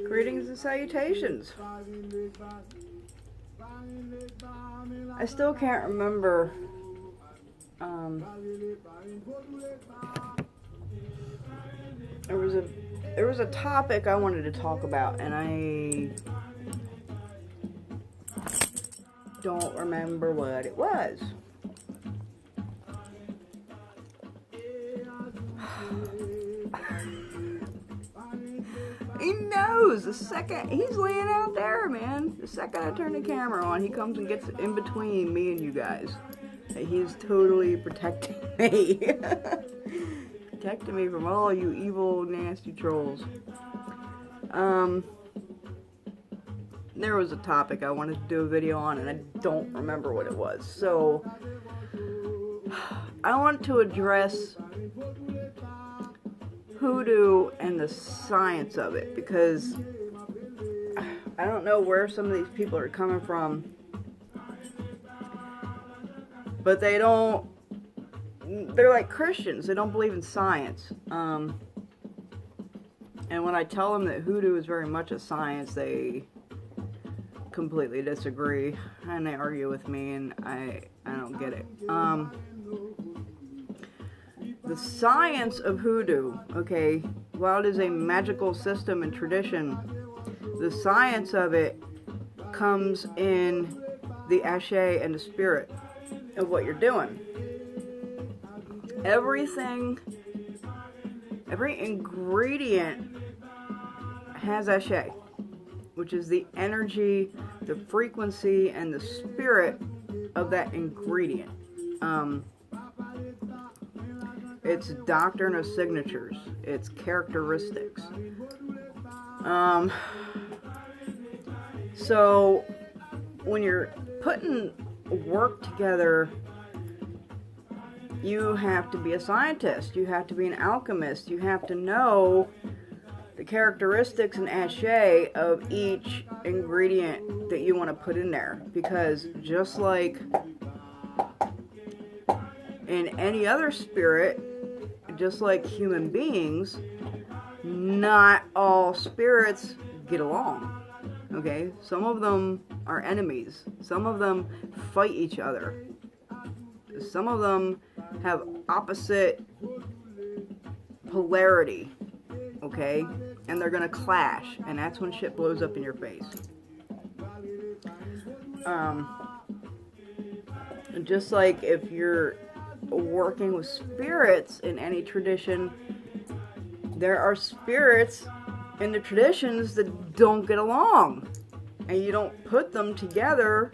Greetings and salutations. I still can't remember there was a topic I wanted to talk about, and I don't remember what it was. He knows the second he's laying out there, man. The second I turn the camera on, he comes and gets in between me and you guys. He's totally protecting me. Protecting me from all you evil, nasty trolls. There was a topic I wanted to do a video on, and I don't remember what it was. So, I want to address Hoodoo and the science of it, because I don't know where some of these people are coming from, but they're like Christians. They don't believe in science. And when I tell them that Hoodoo is very much a science, they completely disagree, and they argue with me, and I don't get it. The science of Hoodoo, okay, while it is a magical system and tradition, the science of it comes in the ashe and the spirit of what you're doing. Every ingredient has ashe, which is the energy, the frequency, and the spirit of that ingredient. It's doctrine of signatures. It's characteristics. So when you're putting work together, you have to be a scientist. You have to be an alchemist. You have to know the characteristics and ashe of each ingredient that you want to put in there. Because just like in any other spirit, just like human beings, not all spirits get along. Okay? Some of them are enemies. Some of them fight each other. Some of them have opposite polarity. Okay? And they're gonna clash. And that's when shit blows up in your face. Just like if you're working with spirits in any tradition, there are spirits in the traditions that don't get along, and you don't put them together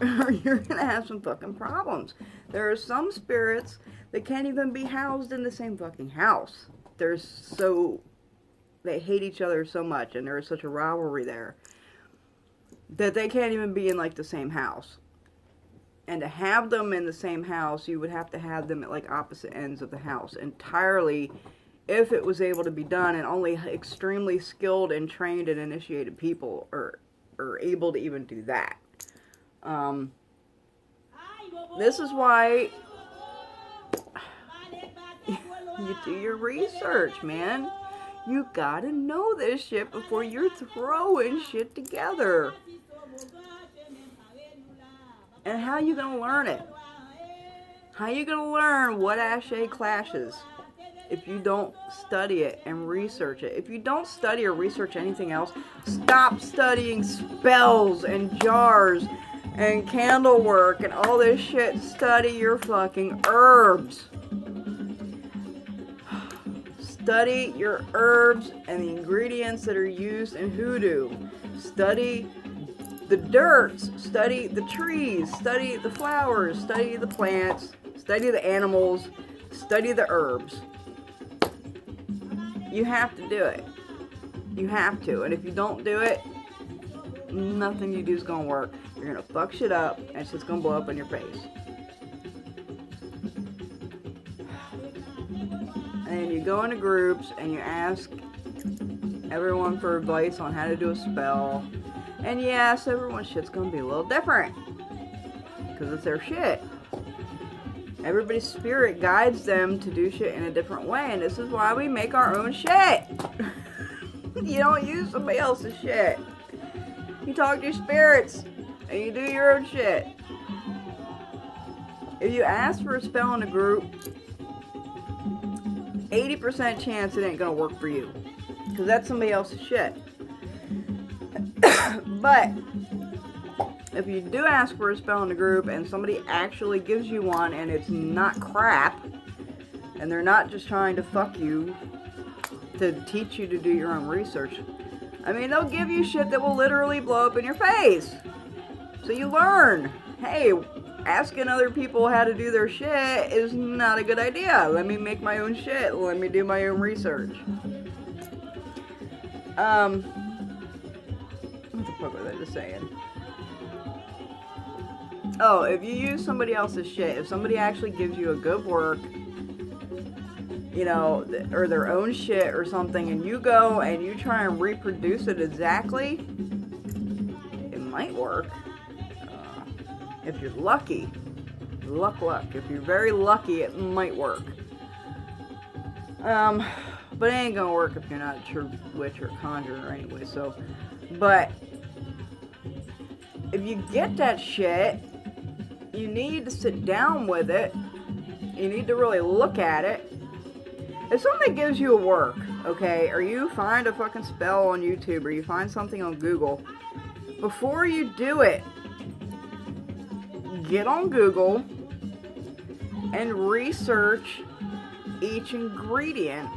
or you're gonna have some fucking problems. There are some spirits that can't even be housed in the same fucking house. They hate each other so much, and there is such a rivalry there that they can't even be in like the same house. And to have them in the same house, you would have to have them at like opposite ends of the house entirely, if it was able to be done, and only extremely skilled and trained and initiated people are able to even do that. This is why you do your research, man. You gotta know this shit before you're throwing shit together. And how are you going to learn it? How are you going to learn what ashe clashes if you don't study it and research it? If you don't study or research anything else, stop studying spells and jars and candle work and all this shit. Study your fucking herbs. Study your herbs and the ingredients that are used in Hoodoo. Study the dirt, study the trees, study the flowers, study the plants, study the animals, study the herbs. You have to do it. You have to. And if you don't do it, nothing you do is going to work. You're going to fuck shit up, and it's just going to blow up in your face. And you go into groups, and you ask everyone for advice on how to do a spell. And yes, everyone's shit's gonna be a little different, because it's their shit. Everybody's spirit guides them to do shit in a different way, and this is why we make our own shit. You don't use somebody else's shit. You talk to your spirits, and you do your own shit. If you ask for a spell in a group, 80% chance it ain't gonna work for you. Because that's somebody else's shit. But if you do ask for a spell in a group and somebody actually gives you one and it's not crap, and they're not just trying to fuck you to teach you to do your own research, I mean, they'll give you shit that will literally blow up in your face. So you learn, hey, asking other people how to do their shit is not a good idea. Let me make my own shit. Let me do my own research. What the fuck was I just saying? Oh, if you use somebody else's shit, if somebody actually gives you a good work, you know, or their own shit or something, and you go and you try and reproduce it exactly, it might work. If you're lucky. Luck. If you're very lucky, it might work. But it ain't gonna work if you're not a true witch or conjurer anyway, so. But if you get that shit, you need to sit down with it. You need to really look at it. If somebody gives you a work, okay, or you find a fucking spell on YouTube, or you find something on Google, before you do it, get on Google and research each ingredient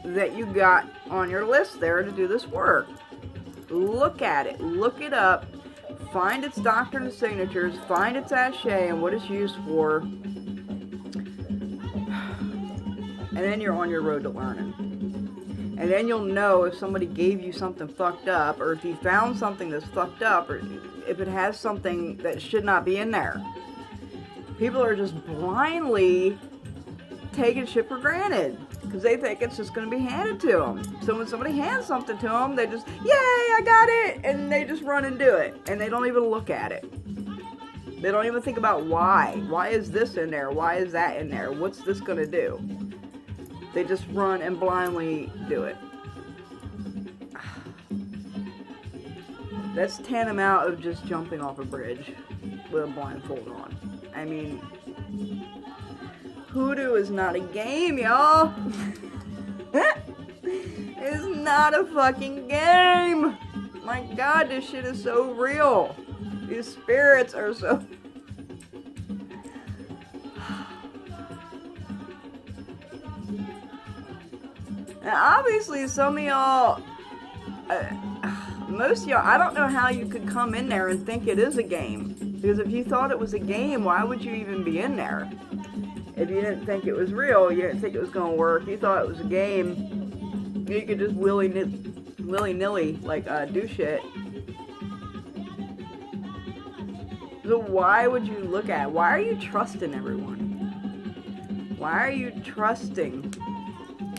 that you got on your list there to do this work. Look at it, look it up, find its doctrine and signatures, find its ashay and what it's used for, and then you're on your road to learning. And then you'll know if somebody gave you something fucked up, or if you found something that's fucked up, or if it has something that should not be in there. People are just blindly taking shit for granted because they think it's just going to be handed to them. So when somebody hands something to them, they just, yay, I got it, and they just run and do it, and they don't even look at it. They don't even think about why. Why is this in there? Why is that in there? What's this going to do? They just run and blindly do it. That's tantamount of just jumping off a bridge with a blindfold on. I mean, Hoodoo is not a game, y'all. It's not a fucking game. My God, this shit is so real. These spirits are so... And obviously some of y'all, most of y'all, I don't know how you could come in there and think it is a game. Because if you thought it was a game, why would you even be in there? If you didn't think it was real, you didn't think it was going to work, you thought it was a game, you could just willy-nilly, like, do shit. So why would you look at it? Why are you trusting everyone? Why are you trusting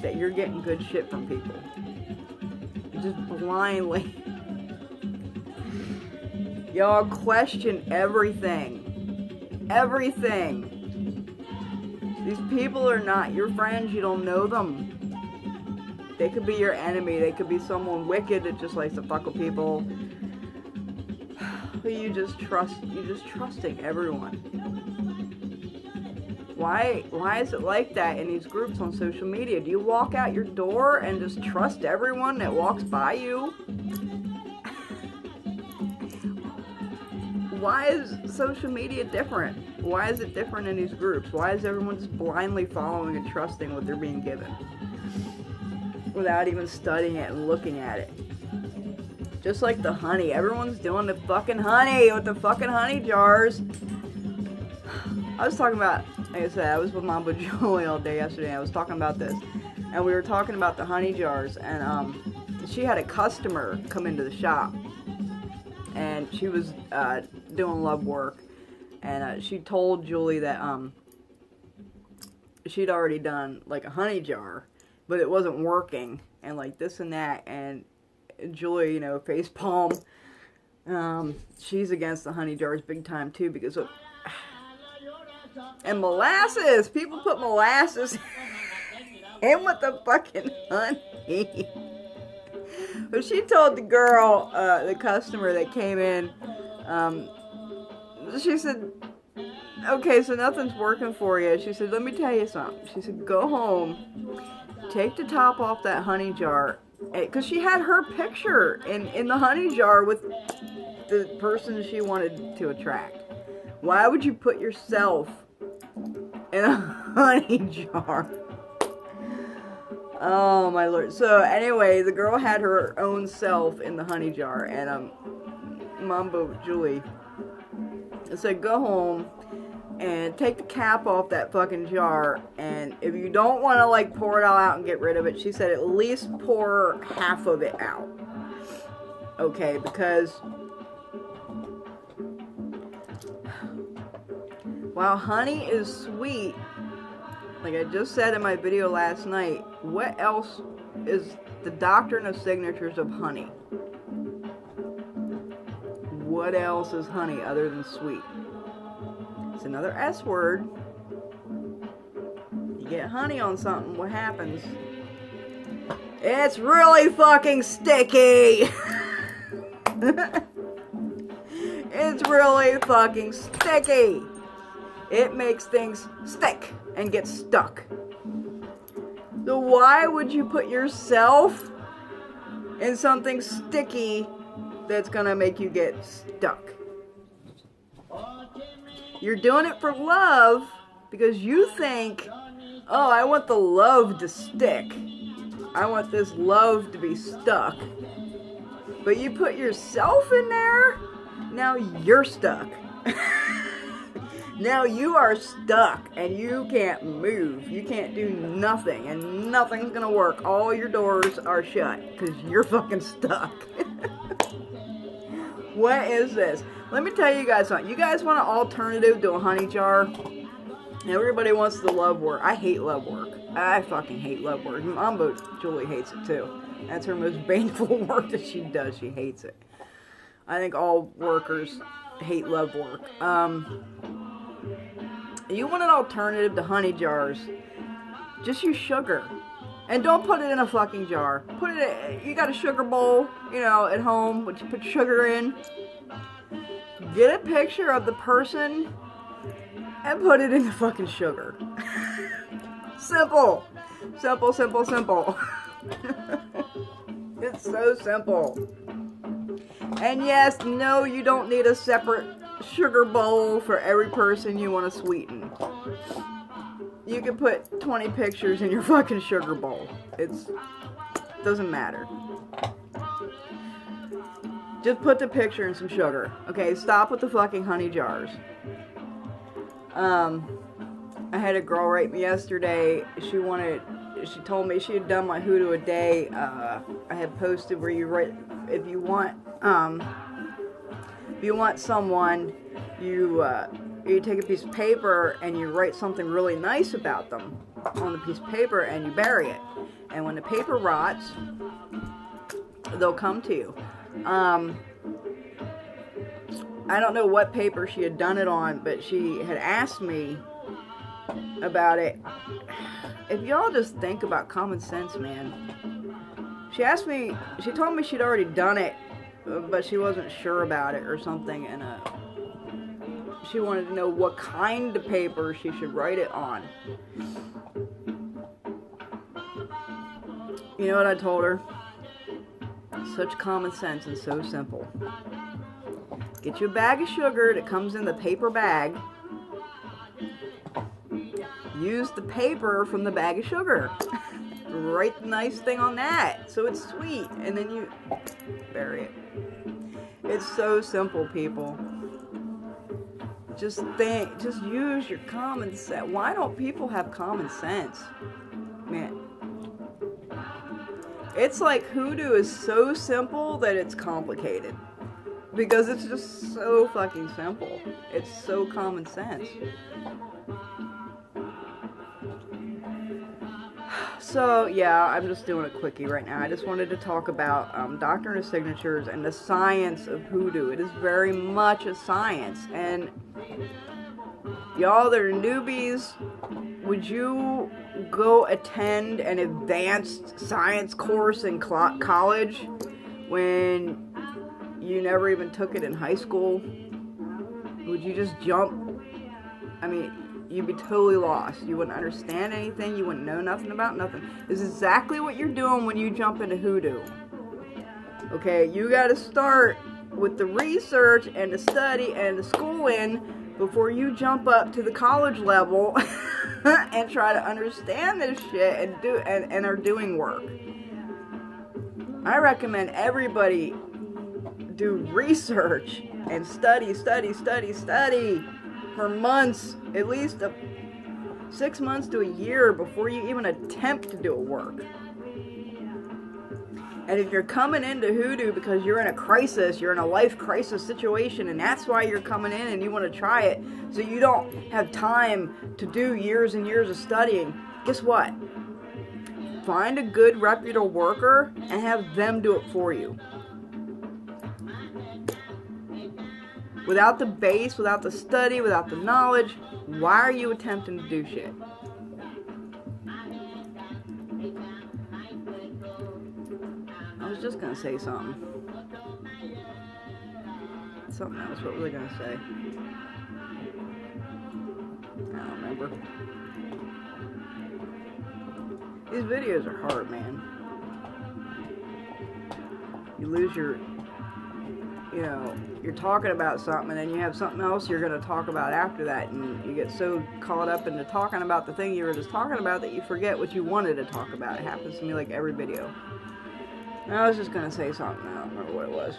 that you're getting good shit from people? Just blindly. Y'all question everything. Everything. These people are not your friends. You don't know them. They could be your enemy. They could be someone wicked that just likes to fuck with people. But you're just trusting everyone. Why is it like that in these groups on social media? Do you walk out your door and just trust everyone that walks by you? Why is social media different? Why is it different in these groups? Why is everyone just blindly following and trusting what they're being given? Without even studying it and looking at it. Just like the honey. Everyone's doing the fucking honey with the fucking honey jars. I was talking about, like I said, I was with Mama Julie all day yesterday. I was talking about this. And we were talking about the honey jars. And she had a customer come into the shop. And she was doing love work. And she told Julie that she'd already done like a honey jar. But it wasn't working. And like this and that. And Julie, you know, face palm. She's against the honey jars big time too. Because of... And molasses! People put molasses in with the fucking honey. But she told the girl, the customer that came in, she said, okay, so nothing's working for you. She said, let me tell you something. She said, go home, take the top off that honey jar. Because she had her picture in the honey jar with the person she wanted to attract. Why would you put yourself in a honey jar? Oh my lord. So anyway, the girl had her own self in the honey jar, and Mambo Julie said, go home and take the cap off that fucking jar, and if you don't want to like pour it all out and get rid of it, she said at least pour half of it out. Okay, because while honey is sweet, like I just said in my video last night, what else is the doctrine of signatures of honey? What else is honey other than sweet? It's another S word. You get honey on something, what happens? It's really fucking sticky! It's really fucking sticky! It makes things stick and get stuck. So why would you put yourself in something sticky that's gonna make you get stuck? You're doing it for love because you think, oh, I want the love to stick. I want this love to be stuck. But you put yourself in there, now you're stuck. Now you are stuck and you can't move. You can't do nothing and nothing's gonna work. All your doors are shut because you're fucking stuck. What is this? Let me tell you guys something. You guys want an alternative to a honey jar? Everybody wants the love work. I hate love work. I fucking hate love work. Mambo Julie hates it too. That's her most painful work that she does. She hates it. I think all workers hate love work. You want an alternative to honey jars? Just use sugar. And don't put it in a fucking jar. Put it in, you got a sugar bowl, you know, at home, which you put sugar in. Get a picture of the person and put it in the fucking sugar. Simple. Simple, simple, simple. It's so simple. And yes, no, you don't need a separate sugar bowl for every person you want to sweeten. You can put 20 pictures in your fucking sugar bowl. Doesn't matter. Just put the picture in some sugar. Okay, stop with the fucking honey jars. I had a girl write me yesterday. She told me she had done my Hoodoo a day. I had posted where you write, if you want someone, you take a piece of paper and you write something really nice about them on the piece of paper and you bury it. And when the paper rots, they'll come to you. I don't know what paper she had done it on, but she had asked me about it. If y'all just think about common sense, man. She told me she'd already done it, but she wasn't sure about it or something, and she wanted to know what kind of paper she should write it on. You know what I told her? Such common sense and so simple. Get you a bag of sugar that comes in the paper bag. Use the paper from the bag of sugar. Write the nice thing on that so it's sweet, and then you bury it. It's so simple, people. Just use your common sense. Why don't people have common sense? Man. It's like Hoodoo is so simple that it's complicated. Because it's just so fucking simple. It's so common sense. So, yeah, I'm just doing a quickie right now. I just wanted to talk about Doctrine of Signatures and the science of Hoodoo. It is very much a science. And y'all that are newbies, would you go attend an advanced science course in college when you never even took it in high school? Would you just jump? I mean, you'd be totally lost. You wouldn't understand anything. You wouldn't know nothing about nothing. This is exactly what you're doing when you jump into Hoodoo. Okay, you got to start with the research and the study and the schooling before you jump up to the college level and try to understand this shit and are doing work. I recommend everybody do research and study for months, at least 6 months to a year before you even attempt to do a work. And if you're coming into Hoodoo because you're in a crisis, you're in a life crisis situation, and that's why you're coming in and you want to try it, so you don't have time to do years and years of studying, guess what? Find a good, reputable worker and have them do it for you. Without the base, without the study, without the knowledge, why are you attempting to do shit? I was just gonna say something. Something else. What was I gonna say? I don't remember. These videos are hard, man. You lose your, you know, you're talking about something and then you have something else you're going to talk about after that, and you get so caught up into talking about the thing you were just talking about that you forget what you wanted to talk about. It happens to me like every video. And I was just going to say something. I don't remember what it was.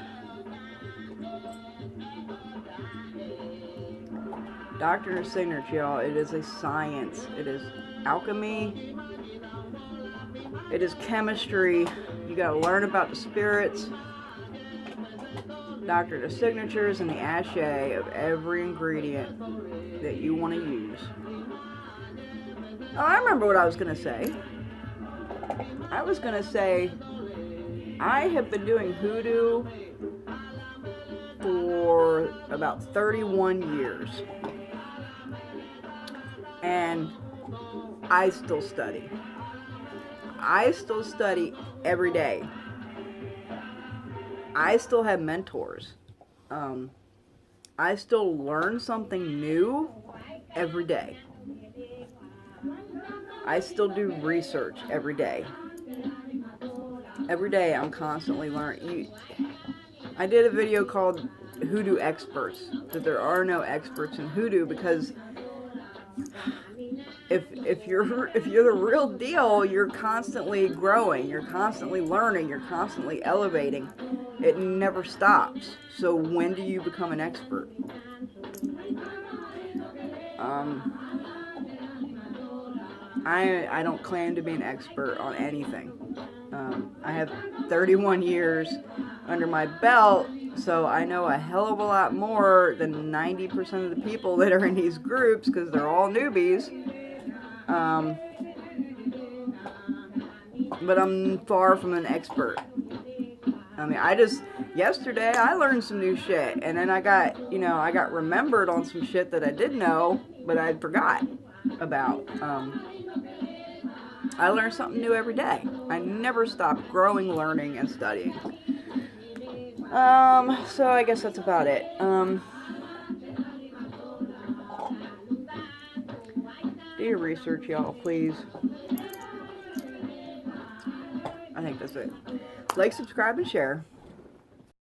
Doctrine or signature, y'all. It is a science. It is alchemy. It is chemistry. You got to learn about the spirits. Doctrine of signatures and the ashe of every ingredient that you want to use. Oh, I remember what I was going to say. I was going to say, I have been doing Hoodoo for about 31 years. And I still study. I still study every day. I still have mentors. I still learn something new every day. I still do research every day. Every day I'm constantly learning. I did a video called Hoodoo Experts, that there are no experts in Hoodoo, because if you're the real deal, you're constantly growing, you're constantly learning, you're constantly elevating. It never stops. So when do you become an expert? I don't claim to be an expert on anything. I have 31 years under my belt, so I know a hell of a lot more than 90% of the people that are in these groups, because they're all newbies. But I'm far from an expert. I mean, yesterday I learned some new shit, and then I got remembered on some shit that I did know, but I forgot about. I learn something new every day. I never stop growing, learning, and studying. So I guess that's about it. Do your research, y'all, please. I think that's it. Like, subscribe, and share.